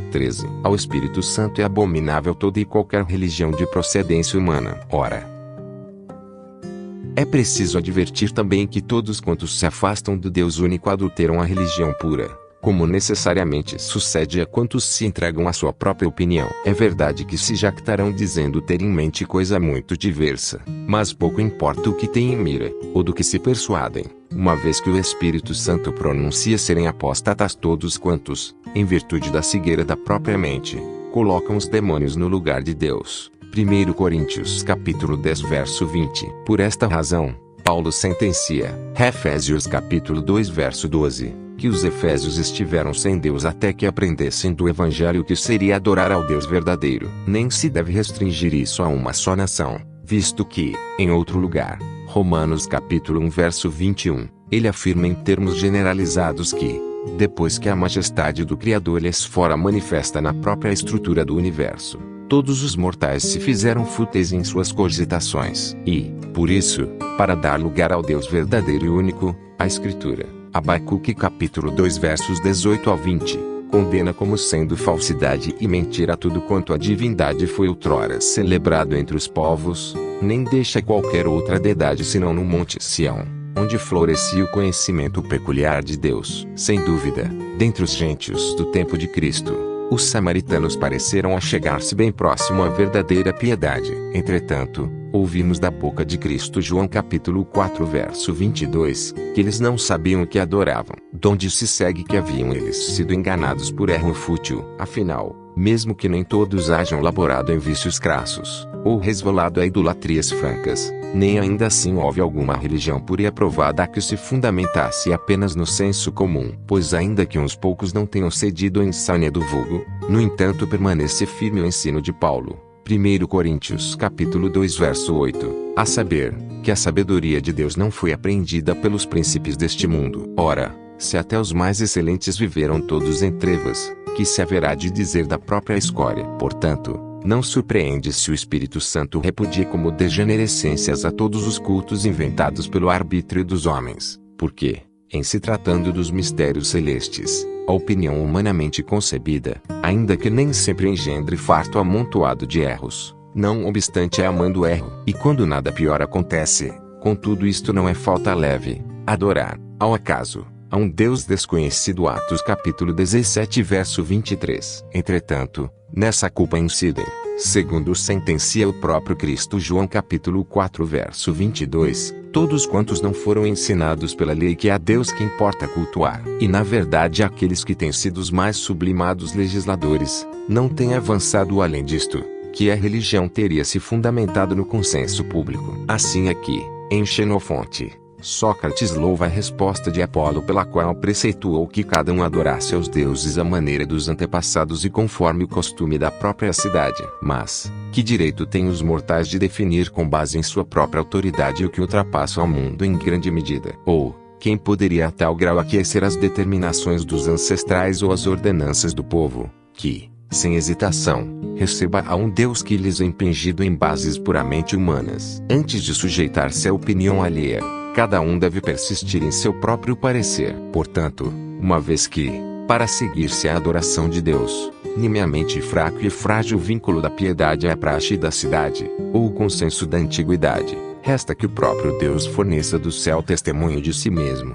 13. Ao Espírito Santo é abominável toda e qualquer religião de procedência humana. Ora, é preciso advertir também que todos quantos se afastam do Deus único adulteram a religião pura, como necessariamente sucede a quantos se entregam à sua própria opinião. É verdade que se jactarão dizendo ter em mente coisa muito diversa, mas pouco importa o que têm em mira, ou do que se persuadem, uma vez que o Espírito Santo pronuncia serem apóstatas todos quantos, em virtude da cegueira da própria mente, colocam os demônios no lugar de Deus. 1 Coríntios capítulo 10 verso 20. Por esta razão, Paulo sentencia, Efésios capítulo 2 verso 12, que os efésios estiveram sem Deus até que aprendessem do Evangelho que seria adorar ao Deus verdadeiro. Nem se deve restringir isso a uma só nação, visto que, em outro lugar, Romanos capítulo 1 verso 21, ele afirma em termos generalizados que, depois que a majestade do Criador lhes fora manifesta na própria estrutura do universo, todos os mortais se fizeram fúteis em suas cogitações. E, por isso, para dar lugar ao Deus verdadeiro e único, a Escritura, Abacuque capítulo 2 versos 18 ao 20, condena como sendo falsidade e mentira tudo quanto a divindade foi outrora celebrado entre os povos, nem deixa qualquer outra deidade senão no Monte Sião, onde florescia o conhecimento peculiar de Deus. Sem dúvida, dentre os gentios do tempo de Cristo, os samaritanos pareceram achegar-se bem próximo à verdadeira piedade. Entretanto, ouvimos da boca de Cristo João capítulo 4 verso 22, que eles não sabiam o que adoravam, donde se segue que haviam eles sido enganados por erro fútil. Afinal, mesmo que nem todos hajam laborado em vícios crassos, ou resvalado a idolatrias francas, nem ainda assim houve alguma religião pura e aprovada que se fundamentasse apenas no senso comum. Pois ainda que uns poucos não tenham cedido à insânia do vulgo, no entanto permanece firme o ensino de Paulo. 1 Coríntios capítulo 2 verso 8, a saber, que a sabedoria de Deus não foi apreendida pelos príncipes deste mundo. Ora, se até os mais excelentes viveram todos em trevas, que se haverá de dizer da própria escória? Portanto, não surpreende se o Espírito Santo repudia como degenerescências a todos os cultos inventados pelo arbítrio dos homens, porque, em se tratando dos mistérios celestes, a opinião humanamente concebida, ainda que nem sempre engendre farto amontoado de erros, não obstante é amando o erro. E quando nada pior acontece, contudo isto não é falta leve, adorar, ao acaso, a um Deus desconhecido. Atos capítulo 17 verso 23. Entretanto, nessa culpa incidem, segundo sentencia o próprio Cristo João capítulo 4 verso 22, todos quantos não foram ensinados pela lei que é a Deus que importa cultuar. E na verdade aqueles que têm sido os mais sublimados legisladores, não têm avançado além disto, que a religião teria se fundamentado no consenso público. Assim aqui, em Xenofonte, Sócrates louva a resposta de Apolo pela qual preceituou que cada um adorasse aos deuses à maneira dos antepassados e conforme o costume da própria cidade. Mas, que direito têm os mortais de definir com base em sua própria autoridade o que ultrapassa ao mundo em grande medida? Ou, quem poderia a tal grau aquecer as determinações dos ancestrais ou as ordenanças do povo, que, sem hesitação, receba a um Deus que lhes é impingido em bases puramente humanas? Antes de sujeitar-se à opinião alheia, cada um deve persistir em seu próprio parecer. Portanto, uma vez que, para seguir-se à adoração de Deus, nimiamente fraco e frágil vínculo da piedade é a praxe da cidade, ou o consenso da antiguidade, resta que o próprio Deus forneça do céu testemunho de si mesmo.